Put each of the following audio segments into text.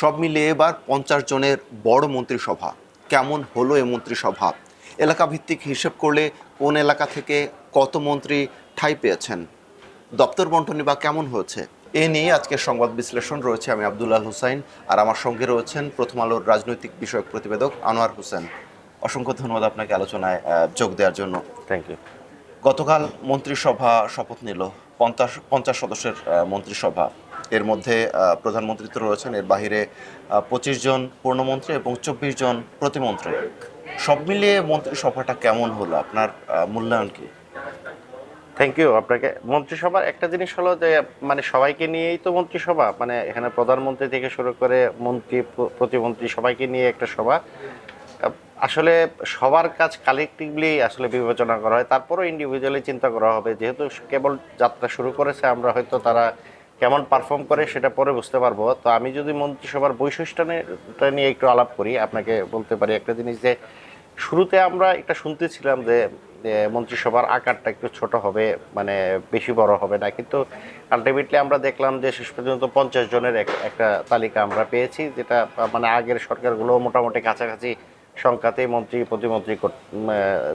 সব মিলিয়ে এবার 50 জনের বড় মন্ত্রিসভা। কেমন হলো এই মন্ত্রিসভা? এলাকা ভিত্তিক হিসেব করলে কোন এলাকা থেকে কত মন্ত্রী ঠাঁই পেয়েছেন? দপ্তর বন্টনই বা কেমন হয়েছে? এ নিয়ে আজকের সংবাদ বিশ্লেষণ রয়েছে। আমি আব্দুল্লাহ হুসাইন, আর আমার সঙ্গে রয়েছেন প্রথম আলোর রাজনৈতিক বিষয়ক প্রতিবেদক আনোয়ার হোসেন। অসংখ্য ধন্যবাদ আপনাকে আলোচনায় যোগ দেওয়ার জন্য। Thank you. গতকাল মন্ত্রিসভা শপথ নিল, 50 সদস্যের মন্ত্রিসভা। এর মধ্যে প্রধানমন্ত্রী তো রয়েছেন, এর বাহিরে 25 জন পূর্ণমন্ত্রী এবং 24 জন প্রতিমন্ত্রী। সব মিলিয়ে মন্ত্রিসভাটা কেমন হলো, আপনার মূল্যায়ন কি? থ্যাংক ইউ আপনাকে। মন্ত্রিসভার একটা জিনিস হলো যে মানে সবাইকে নিয়েই তো মন্ত্রিসভা, মানে এখানে প্রধানমন্ত্রী থেকে শুরু করে মন্ত্রী প্রতিমন্ত্রী সবাইকে নিয়ে একটা সভা। আসলে সবার কাজ কালেকটিভলি আসলে বিবেচনা করা হয়, তারপরও ইন্ডিভিজুয়ালি চিন্তা করা হবে। যেহেতু কেবল যাত্রা শুরু করেছে, আমরা হয়তো তারা কেমন পারফর্ম করে সেটা পরে বুঝতে পারবো। তো আমি যদি মন্ত্রিসভার বৈশিষ্ট্যটা নিয়ে একটু আলাপ করি, আপনাকে বলতে পারি একটা জিনিস যে শুরুতে আমরা একটা শুনতেছিলাম যে মন্ত্রিসভার আকারটা একটু ছোট হবে, মানে বেশি বড় হবে না, কিন্তু আলটিমেটলি আমরা দেখলাম যে শেষ পর্যন্ত 50 জনের একটা তালিকা আমরা পেয়েছি, যেটা মানে আগের সরকারগুলো মোটামুটি কাছাকাছি সংখ্যাতেই মন্ত্রী প্রতিমন্ত্রী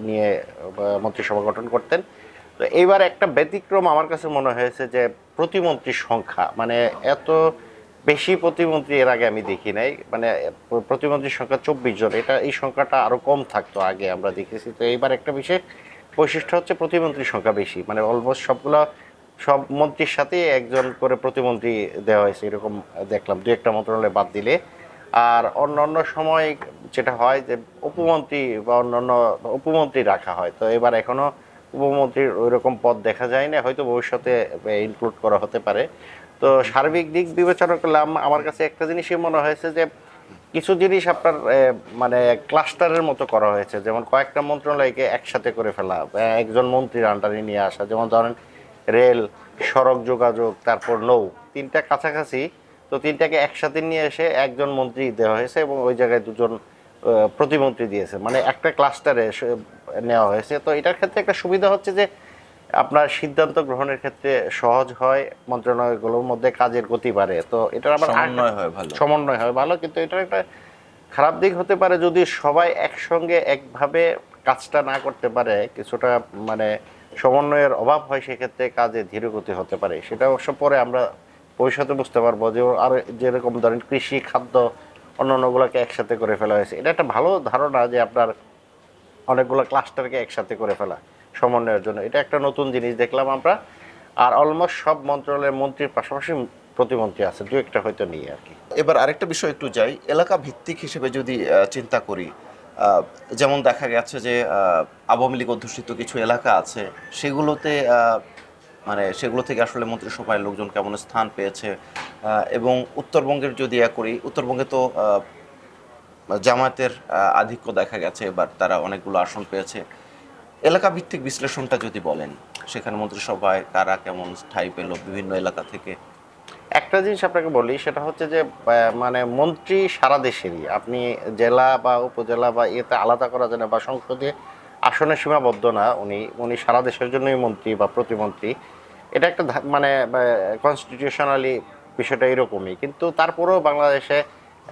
নিয়ে মন্ত্রিসভা গঠন করতেন। তো এইবার একটা ব্যতিক্রম আমার কাছে মনে হয়েছে যে প্রতিমন্ত্রীর সংখ্যা, মানে এত বেশি প্রতিমন্ত্রী এর আগে আমি দেখি নাই। মানে প্রতিমন্ত্রীর সংখ্যা 24 জন, এই সংখ্যাটা আরো কম থাকতো আগে আমরা দেখেছি। তো এইবার একটা বিশেষ বৈশিষ্ট্য হচ্ছে প্রতিমন্ত্রীর সংখ্যা বেশি, মানে অলমোস্ট সব মন্ত্রীর সাথে একজন করে প্রতিমন্ত্রী দেওয়া হয়েছে, এরকম দেখলাম, দু একটা মন্ত্রণালয় বাদ দিলে। আর অন্যান্য সময় যেটা হয় যে উপমন্ত্রী বা অন্যান্য উপমন্ত্রী রাখা হয়, তো এবার এখনো উপমন্ত্রীর ওই রকম পদ দেখা যায় না, হয়তো ভবিষ্যতে ইনক্লুড করা হতে পারে। তো সার্বিক দিক বিবেচনা করলে আমার কাছে একটা জিনিসই মনে হয়েছে যে কিছু জিনিস আপনার মানে ক্লাস্টারের মতো করা হয়েছে, যেমন কয়েকটা মন্ত্রণালয়কে একসাথে করে ফেলা, একজন মন্ত্রীর আন্ডারে নিয়ে আসা। যেমন ধরেন রেল, সড়ক যোগাযোগ, তারপর নৌ, তিনটা কাছাকাছি, তো তিনটাকে একসাথে নিয়ে এসে একজন মন্ত্রী দেওয়া হয়েছে এবং ওই জায়গায় দুজন প্রতিমন্ত্রী দিয়েছে, মানে একটা ক্লাস্টারে নেওয়া হয়েছে। তো এটার ক্ষেত্রে একটা সুবিধা হচ্ছে যে আপনার সিদ্ধান্ত গ্রহণের ক্ষেত্রে সহজ হয়, মন্ত্রণালয়গুলোর মধ্যে কাজের গতি বাড়ে। তো এটার আবার সমন্বয় হয় ভালো, কিন্তু এটার একটা খারাপ দিক হতে পারে যদি সবাই একসঙ্গে একভাবে কাজটা না করতে পারে, কিছুটা মানে সমন্বয়ের অভাব হয়, সেক্ষেত্রে কাজে ধীরগতি হতে পারে। সেটা অবশ্য পরে আমরা ভবিষ্যতে বুঝতে পারবো যে আর যেরকম ধরেন কৃষি, খাদ্য, অন্যান্যগুলোকে একসাথে করে ফেলা হয়েছে। এটা একটা ভালো ধারণা যে আপনার অনেকগুলো ক্লাস্টারকে একসাথে করে ফেলা সমন্বয়ের জন্য, এটা একটা নতুন জিনিস দেখলাম আমরা। আর অলমোস্ট সব মন্ত্রণালয়ের মন্ত্রীর পাশাপাশি প্রতিমন্ত্রী আছে, দু একটা হয়তো নিয়ে আর কি। এবার আরেকটা বিষয় একটু যাই, এলাকা ভিত্তিক হিসেবে যদি চিন্তা করি, যেমন দেখা গেছে যে আওয়ামী লীগ অধ্যুষিত কিছু এলাকা আছে, সেগুলোতে সেগুলো থেকে আসলে মন্ত্রিসভায় লোকজন কেমন স্থান পেয়েছে। এবং উত্তরবঙ্গের যদি করি, উত্তরবঙ্গে তো জামায়াতের আধিক্য দেখা গেছে, এবার তারা অনেকগুলো আসন পেয়েছে। এলাকা ভিত্তিক বিশ্লেষণটা যদি বলেন, সেখানে মন্ত্রিসভায় কারা কেমন ঠাঁই পেল বিভিন্ন এলাকা থেকে? একটা জিনিস আপনাকে বলি, সেটা হচ্ছে যে মানে মন্ত্রী সারা দেশেরই, আপনি জেলা বা উপজেলা বা এতে আলাদা করা যায় না, বা সংসদীয় আসনে সীমাবদ্ধ না। উনি সারা দেশের জন্যই মন্ত্রী বা প্রতিমন্ত্রী। এটা একটা মানে কনস্টিটিউশনালি বিষয়টা এরকমই, কিন্তু তারপরেও বাংলাদেশে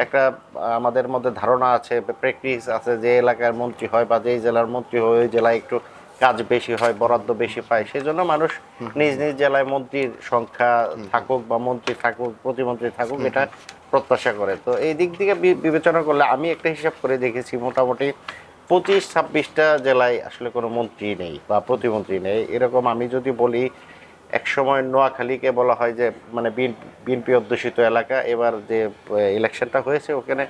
একটা আমাদের মধ্যে ধারণা আছে, প্র্যাকটিস আছে, যে এলাকার মন্ত্রী হয় বা যেই জেলার মন্ত্রী হয় ওই জেলায় একটু কাজ বেশি হয়, বরাদ্দ বেশি পায়, সেই জন্য মানুষ নিজ নিজ জেলায় মন্ত্রীর সংখ্যা থাকুক বা মন্ত্রী থাকুক, প্রতিমন্ত্রী থাকুক, এটা প্রত্যাশা করে। তো এই দিক থেকে বিবেচনা করলে আমি একটা হিসাব করে দেখেছি, মোটামুটি 25-26টা জেলায় আসলে কোনো মন্ত্রী নেই বা প্রতিমন্ত্রী নেই। এরকম আমি যদি বলি, একসময় নোয়াখালীকে বলা হয় যে মানে বিএনপি অধ্যুষিত এলাকা। এবার যে ইলেকশনটা হয়েছে ওখানে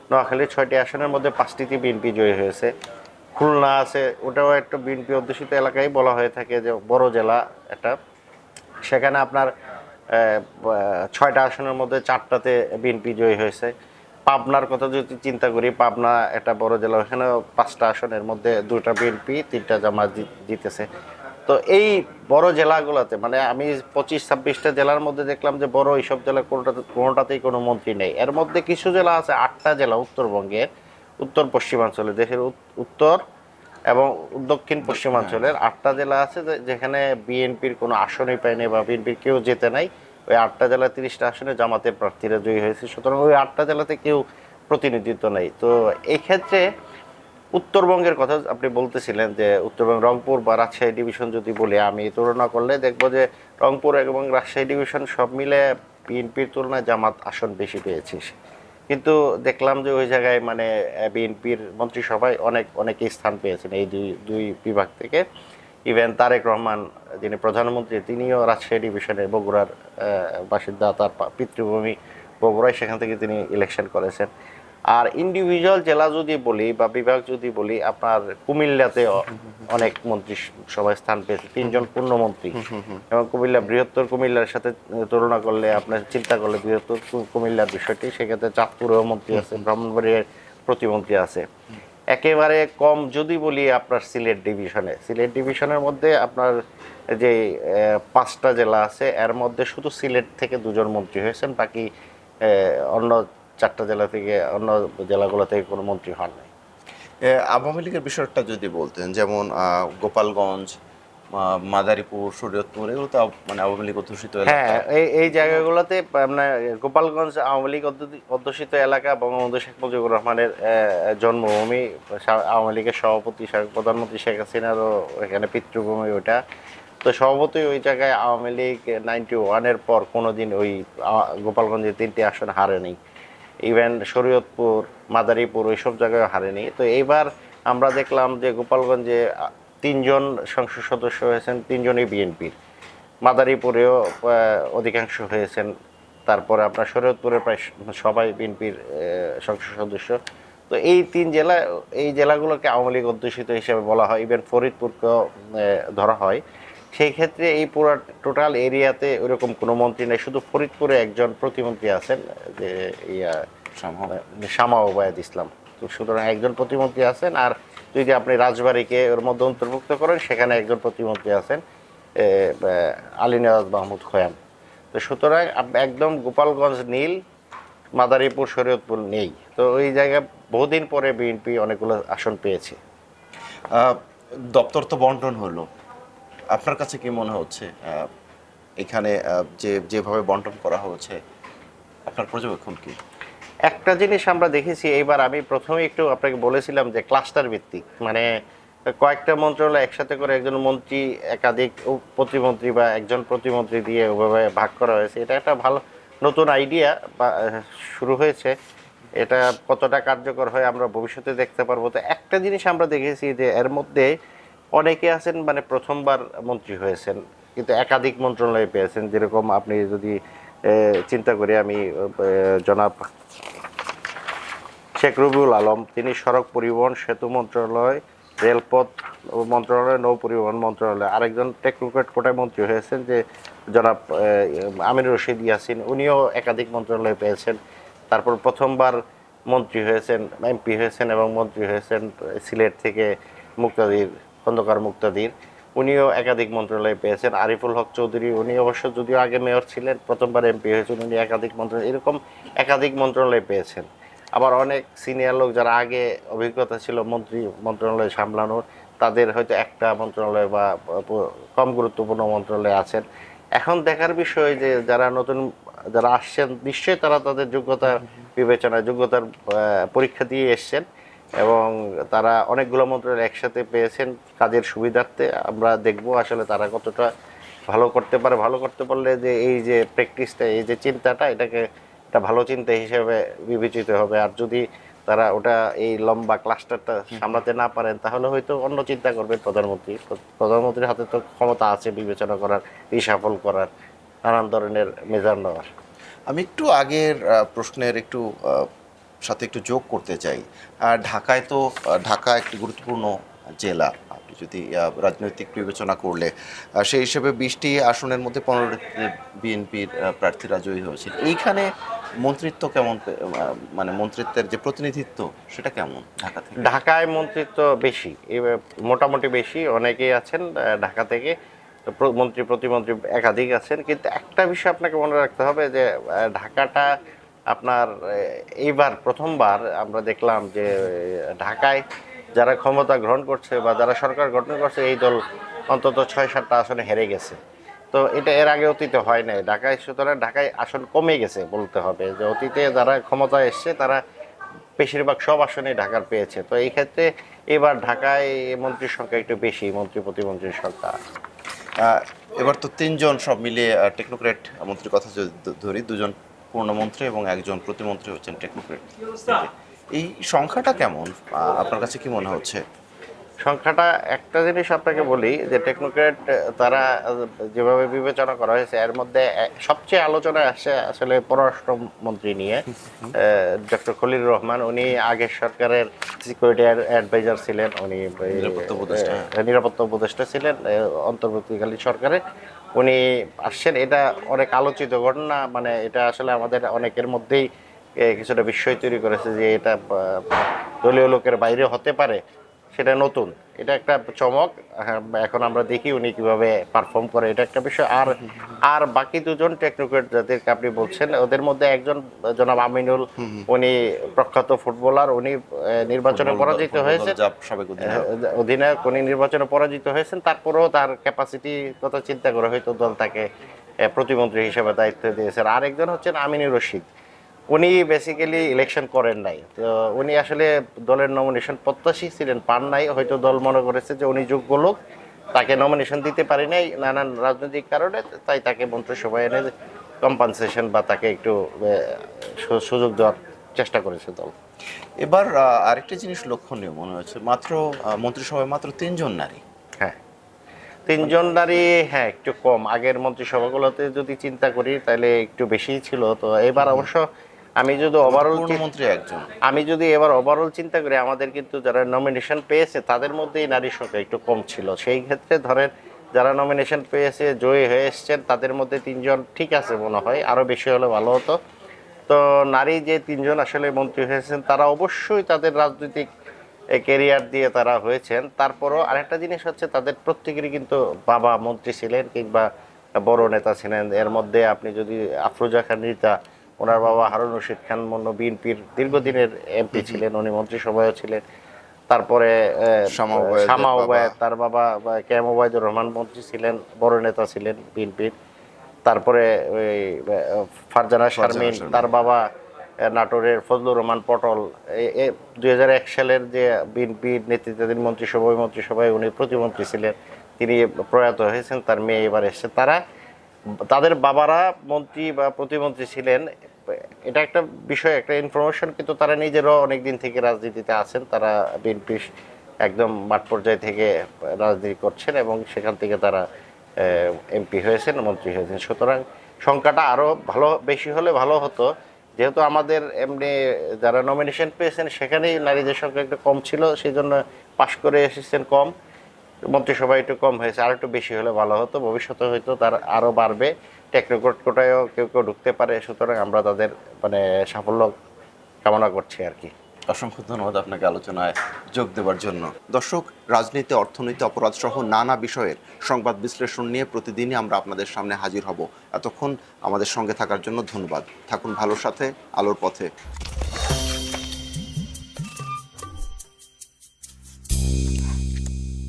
নোয়াখালীর 6টি আসনের মধ্যে 5টিতে বিএনপি জয়ী হয়েছে। খুলনা আছে, ওটাও একটা বিএনপি অধ্যুষিত এলাকায় বলা হয়ে থাকে, যে বড় জেলা একটা। সেখানে আপনার 6টা আসনের মধ্যে 4টাতে বিএনপি জয়ী হয়েছে। পাবনার কথা যদি চিন্তা করি, পাবনা একটা বড় জেলা, ওখানেও 5টা আসনের মধ্যে 2টা বিএনপি, 3টা জামাত জিতেছে। তো এই বড় জেলাগুলোতে মানে আমি 25-26টা জেলার মধ্যে দেখলাম যে বড় এইসব জেলা কোনোটাতেই কোনো মন্ত্রী নেই। এর মধ্যে কিছু জেলা আছে, 8টা জেলা উত্তরবঙ্গের, উত্তর পশ্চিমাঞ্চলে, দেশের উত্তর এবং দক্ষিণ পশ্চিমাঞ্চলের 8টা জেলা আছে যেখানে বিএনপির কোনো আসনই পায়নি বা বিএনপির কেউ জেতে নাই। ওই 8টা জেলা 30টা আসনে জামাতের প্রার্থীরা জয়ী হয়েছে, সুতরাং ওই 8টা জেলাতে কেউ প্রতিনিধিত্ব নেই। তো এই ক্ষেত্রে উত্তরবঙ্গের কথা আপনি বলতেছিলেন যে উত্তরবঙ্গ রংপুর বা রাজশাহী ডিভিশন যদি বলি, আমি তুলনা করলে দেখব যে রংপুর এবং রাজশাহী ডিভিশন সব মিলে বিএনপির তুলনায় জামাত আসন বেশি পেয়েছে। কিন্তু দেখলাম যে ওই জায়গায় মানে বিএনপির মন্ত্রিসভায় অনেকেই স্থান পেয়েছেন এই দুই বিভাগ থেকে। ইভেন তারেক রহমান যিনি প্রধানমন্ত্রী, তিনিও রাজশাহী ডিভিশনের বগুড়ার বাসিন্দা, তার পিতৃভূমি বগুড়ায়, সেখান থেকে তিনি ইলেকশন করেছেন। আর ইন্ডিভিজুয়াল জেলা যদি বলি বা বিভাগ যদি বলি, আপনার কুমিল্লাতে অনেক মন্ত্রী সভায় স্থান পেয়েছে, 3জন পূর্ণমন্ত্রী। এবং কুমিল্লা বৃহত্তর, কুমিল্লার সাথে তুলনা করলে আপনার চিন্তা করলে বৃহত্তর কুমিল্লার বিষয়টি, সেক্ষেত্রে চাঁদপুরেও মন্ত্রী আছে, ব্রাহ্মণবাড়িয়ার প্রতিমন্ত্রী আছে। একেবারে কম যদি বলি আপনার সিলেট ডিভিশনের মধ্যে আপনার যে 5টা জেলা আছে, এর মধ্যে শুধু সিলেট থেকে 2জন মন্ত্রী হয়েছেন, বাকি অন্য 4টা জেলা থেকে, অন্য জেলাগুলো থেকে কোনো মন্ত্রী হন নাই। আওয়ামী লীগের বিষয়টা যদি বলতেন, যেমন গোপালগঞ্জ, মাদারীপুর, শরীয়তপুর, এগুলো তো মানে আওয়ামী লীগ অধ্যুষিত এলাকা। হ্যাঁ, এই জায়গাগুলোতে আপনার গোপালগঞ্জ আওয়ামী লীগ অধ্যুষিত এলাকা, বঙ্গবন্ধু শেখ মুজিবুর রহমানের জন্মভূমি, আওয়ামী লীগের সভাপতি প্রধানমন্ত্রী শেখ হাসিনারও এখানে পিতৃভূমি ওইটা। তো সভাপতি ওই জায়গায় আওয়ামী লীগ 91-এর পর কোনোদিন ওই গোপালগঞ্জে 3টি আসন হারেনি। ইভেন শরীয়তপুর, মাদারীপুর, ওইসব জায়গায় হারেনি। তো এইবার আমরা দেখলাম যে গোপালগঞ্জে 3জন সংসদ সদস্য হয়েছেন, 3জনই বিএনপির। মাদারীপুরেও অধিকাংশ হয়েছেন। তারপরে আপনার শরীয়তপুরে প্রায় সবাই বিএনপির সংসদ সদস্য। তো এই জেলাগুলোকে আওয়ামী লীগ অধ্যুষিত হিসেবে বলা হয়। ইভেন ফরিদপুরকেও ধরা হয়। সেই ক্ষেত্রে এই পুরো টোটাল এরিয়াতে ওইরকম কোনো মন্ত্রী নেই, শুধু ফরিদপুরে একজন প্রতিমন্ত্রী আছেন, যে শামা ওবায়দ ইসলাম। তো সুতরাং একজন প্রতিমন্ত্রী আছেন। আর যদি আপনি রাজবাড়িকে ওর মধ্যে অন্তর্ভুক্ত করেন, সেখানে একজন প্রতিমন্ত্রী আছেন, আলী নেওয়াজ মাহমুদ খোয়াম। তো সুতরাং একদম গোপালগঞ্জ নীল, মাদারীপুর, শরীয়তপুর নেই। তো ওই জায়গায় বহুদিন পরে বিএনপি অনেকগুলো আসন পেয়েছে। দপ্তর তো বন্টন হলো, আপনার কাছে কি মনে হচ্ছে এখানে যেভাবে বন্টন করা হচ্ছে, আপনার পর্যবেক্ষণ কি? একটা জিনিস আমরা দেখেছি এইবার, আমি প্রথমে একটু আপনাকে বলেছিলাম যে ক্লাস্টার ভিত্তিক, মানে কয়েকটা মন্ত্রণালয় একসাথে করে একজন মন্ত্রী একাধিক প্রতিমন্ত্রী বা একজন প্রতিমন্ত্রী দিয়ে ওভাবে ভাগ করা হয়েছে। এটা একটা ভালো নতুন আইডিয়া বা শুরু হয়েছে। এটা কতটা কার্যকর হয় আমরা ভবিষ্যতে দেখতে পারবো। তো একটা জিনিস আমরা দেখেছি যে এর মধ্যে অনেকে আছেন মানে প্রথমবার মন্ত্রী হয়েছেন কিন্তু একাধিক মন্ত্রণালয় পেয়েছেন। যেরকম আপনি যদি চিন্তা করি, আমি জনাব শেখ রবিউল আলম, তিনি সড়ক পরিবহন সেতু মন্ত্রণালয়, রেলপথ মন্ত্রণালয়, নৌ পরিবহন মন্ত্রণালয়। আরেকজন টেকনোক্রেট কোটায় মন্ত্রী হয়েছেন যে জনাব আমিনুর রশিদ ইয়াসিন, উনিও একাধিক মন্ত্রণালয় পেয়েছেন। তারপর প্রথমবার মন্ত্রী হয়েছেন, এমপি হয়েছেন এবং মন্ত্রী হয়েছেন সিলেট থেকে খন্দকার মুক্তাদির, উনিও একাধিক মন্ত্রণালয় পেয়েছেন। আরিফুল হক চৌধুরী, উনি অবশ্য যদিও আগে মেয়র ছিলেন, প্রথমবার এমপি হয়েছেন, উনি একাধিক মন্ত্রণালয়, এরকম একাধিক মন্ত্রণালয় পেয়েছেন। আবার অনেক সিনিয়র লোক যারা আগে অভিজ্ঞতা ছিল মন্ত্রণালয় সামলানোর, তাদের হয়তো একটা মন্ত্রণালয় বা কম গুরুত্বপূর্ণ মন্ত্রণালয় আছেন। এখন দেখার বিষয় যে যারা আসছেন, নিশ্চয়ই তারা তাদের যোগ্যতার পরীক্ষা দিয়ে এসছেন এবং তারা অনেকগুলো মন্ত্রণালয় একসাথে পেয়েছেন কাজের সুবিধার্থে। আমরা দেখব আসলে তারা কতটা ভালো করতে পারলে যে এই যে প্র্যাকটিসটা, এই যে চিন্তাটা, এটাকে একটা ভালো চিন্তা হিসেবে বিবেচিত হবে। আর যদি তারা ওটা এই লম্বা ক্লাস্টারটা সামলাতে না পারেন, তাহলে হয়তো অন্য চিন্তা করবেন প্রধানমন্ত্রীর হাতে তো ক্ষমতা আছে বিবেচনা করার, রিসাফল করার, নানান ধরনের মেজার নেওয়ার। আমি একটু আগের প্রশ্নের সাথে একটু যোগ করতে চাই। ঢাকা একটি গুরুত্বপূর্ণ জেলা। আপনি যদি রাজনৈতিক বিবেচনা করলে সেই হিসেবে 20টি আসনের মধ্যে 15টি বিএনপির প্রার্থীরা জয়ী হয়েছিল। এইখানে মন্ত্রিত্ব কেমন, মানে মন্ত্রিত্বের যে প্রতিনিধিত্ব সেটা কেমন ঢাকা থেকে? ঢাকায় মন্ত্রিত্ব বেশি, মোটামুটি বেশি, অনেকেই আছেন ঢাকা থেকে, মন্ত্রী প্রতিমন্ত্রী একাধিক আছেন। কিন্তু একটা বিষয় আপনাকে মনে রাখতে হবে যে ঢাকাটা আপনার এইবার প্রথমবার আমরা দেখলাম যে ঢাকায় যারা ক্ষমতা গ্রহণ করছে বা যারা সরকার গঠন করছে, এই দল অন্তত 6-7টা আসনে হেরে গেছে। তো এটা এর আগে অতীতে হয় নাই ঢাকায়, সুতরাং ঢাকায় আসন কমে গেছে বলতে হবে, যে অতীতে যারা ক্ষমতায় এসছে তারা বেশিরভাগ সব আসনেই ঢাকার পেয়েছে। তো এই ক্ষেত্রে এবার ঢাকায় মন্ত্রীর সংখ্যা একটু বেশি, মন্ত্রী প্রতিমন্ত্রীর সংখ্যা। এবার তো তিনজন সব মিলিয়ে টেকনোক্রেট মন্ত্রীর কথা যদি ধরি, দুজন পূর্ণমন্ত্রী এবং একজন প্রতিমন্ত্রী হচ্ছেন টেকনোক্রেট। এই সংখ্যাটা কেমন আপনার কাছে কি মনে হচ্ছে? সংখ্যাটা একটা জিনিস আপনাকে বলি যে টেকনোক্রেট তারা যেভাবে বিবেচনা করা হয়েছে এর মধ্যে সবচেয়ে আলোচনায় আসে আসলে পররাষ্ট্রমন্ত্রী নিয়ে। ডক্টর খলিলুর রহমান, উনি আগের সরকারের সিকিউরিটি অ্যাডভাইজার ছিলেন, উনি নিরাপত্তা উপদেষ্টা ছিলেন অন্তর্বর্তীকালীন সরকারে। উনি আসছেন, এটা অনেক আলোচিত ঘটনা, মানে এটা আসলে আমাদের অনেকের মধ্যেই কিছুটা বিস্ময় তৈরি করেছে যে এটা দলীয় লোকের বাইরে হতে পারে, সেটা নতুন, এটা একটা চমক। এখন আমরা দেখি উনি কিভাবে পারফর্ম করে, এটা একটা বিষয়। আর বাকি দুজন টেকনোক্রেট যাদেরকে আপনি বলছেন, ওদের মধ্যে একজন জনাব আমিনুল, উনি প্রখ্যাত ফুটবলার, উনি নির্বাচনে পরাজিত হয়েছেন, অধিনায়ক, উনি নির্বাচনে পরাজিত হয়েছেন। তারপরেও তার ক্যাপাসিটি কথা চিন্তা করে হয়তো দল তাকে প্রতিমন্ত্রী হিসেবে দায়িত্ব দিয়েছেন। আরেকজন হচ্ছেন আমিনুর রশিদ, উনি বেসিক্যালি ইলেকশন করেন নাই, তো উনি আসলে দলের নমিনেশন প্রত্যাশী ছিলেন, পান নাই। হয়তো দল মনে করেছে যে উনি যোগ্য লোক, তাকে নমিনেশন দিতে পারি নাই নানান রাজনৈতিক কারণে, তাই তাকে মন্ত্রিসভায় এনে কম্পানসেশন বা তাকে একটু সুযোগ দেওয়ার চেষ্টা করেছে দল। এবার আরেকটা জিনিস লক্ষণীয় মনে হচ্ছে, মাত্র মন্ত্রিসভায় মাত্র তিনজন নারী। হ্যাঁ, তিনজন নারী, হ্যাঁ একটু কম। আগের মন্ত্রিসভাগুলোতে যদি চিন্তা করি তাহলে একটু বেশিই ছিল। তো এবার অবশ্য আমি যদি ওভারঅল চিন্তা করি, আমাদের কিন্তু যারা নমিনেশন পেয়েছে তাদের মধ্যেই নারীর সংখ্যা একটু কম ছিল। সেই ক্ষেত্রে ধরেন যারা নমিনেশন পেয়েছে, জয়ী হয়ে এসছেন, তাদের মধ্যে তিনজন ঠিক আছে মনে হয়, আরও বেশি হলে ভালো হতো। তো নারী যে তিনজন আসলে মন্ত্রী হয়েছেন, তারা অবশ্যই তাদের রাজনৈতিক ক্যারিয়ার দিয়ে তারা হয়েছেন। তারপরও আরেকটা জিনিস হচ্ছে, তাদের প্রত্যেকেরই কিন্তু বাবা মন্ত্রী ছিলেন কিংবা বড় নেতা ছিলেন। এর মধ্যে আপনি যদি আফরোজা খান রিতা, ওনার বাবা হারুন রশিদ খান মন্য বিএনপির দীর্ঘদিনের এমপি ছিলেন, উনি মন্ত্রিসভায় ছিলেন। তারপরে শামা ওবায়েদ, তার বাবা কেএম ওবায়দুর রহমান মন্ত্রী ছিলেন, বড় নেতা ছিলেন বিএনপির। তারপরে ওই ফারজানা শারমিন, তার বাবা নাটোরের ফজলুর রহমান পটল, 2001 সালের যে বিএনপির নেতৃত্বাধীন মন্ত্রিসভায় উনি প্রতিমন্ত্রী ছিলেন, তিনি প্রয়াত হয়েছেন, তার মেয়ে এবার এসছে। তাদের বাবারা মন্ত্রী বা প্রতিমন্ত্রী ছিলেন, এটা একটা বিষয়, একটা ইনফরমেশন। কিন্তু তারা নিজেরাও অনেক দিন থেকে রাজনীতিতে আছেন, তারা বিএনপি একদম মাঠ পর্যায় থেকে রাজনীতি করছেন এবং সেখান থেকে তারা এমপি হয়েছেন, মন্ত্রী হয়েছেন। সুতরাং সংখ্যাটা আরও বেশি হলে ভালো হতো, যেহেতু আমাদের এমনি যারা নমিনেশন পেয়েছেন সেখানেই নারীদের সংখ্যা একটু কম ছিল, সেই জন্য পাশ করে এসেছেন কম, মন্ত্রিসভায় একটু কম হয়েছে। আর একটু বেশি হলে ভালো হতো, ভবিষ্যতে হয়তো তার আরও বাড়বে, টেকনোক্রেট কোটায়ও কেউ কেউ ঢুকতে পারে। সুতরাং আমরা তাদের মানে সাফল্য কামনা করছি আর কি। অসংখ্য ধন্যবাদ আপনাকে আলোচনায় যোগ দেওয়ার জন্য। দর্শক, রাজনীতি, অর্থনীতি, অপরাধ সহ নানা বিষয়ের সংবাদ বিশ্লেষণ নিয়ে প্রতিদিনই আমরা আপনাদের সামনে হাজির হব। এতক্ষণ আমাদের সঙ্গে থাকার জন্য ধন্যবাদ। থাকুন ভালোর সাথে, আলোর পথে।